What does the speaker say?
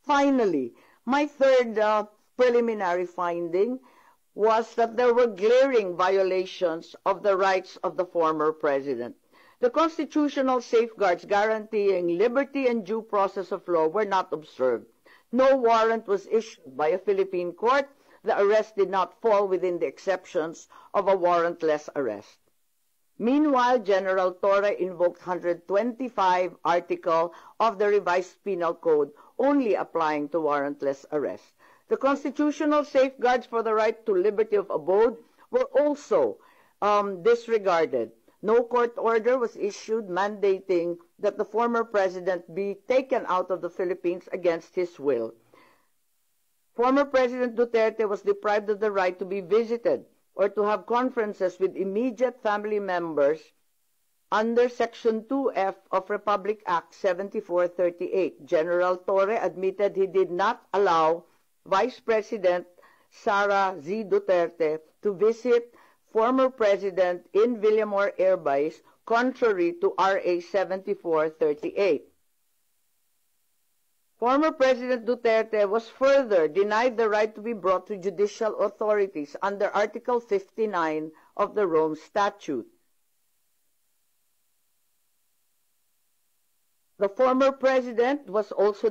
Finally, my third preliminary finding was that there were glaring violations of the rights of the former president. The constitutional safeguards guaranteeing liberty and due process of law were not observed. No warrant was issued by a Philippine court. The arrest did not fall within the exceptions of a warrantless arrest. Meanwhile, General Torre invoked 125 article of the revised penal code only applying to warrantless arrest. The constitutional safeguards for the right to liberty of abode were also disregarded. No court order was issued mandating that the former president be taken out of the Philippines against his will. Former President Duterte was deprived of the right to be visited or to have conferences with immediate family members under Section 2F of Republic Act 7438. General Torre admitted he did not allow Vice President Sara Z. Duterte to visit former president in Villamor Air Base, contrary to RA 7438. Former President Duterte was further denied the right to be brought to judicial authorities under Article 59 of the Rome Statute. The former president was also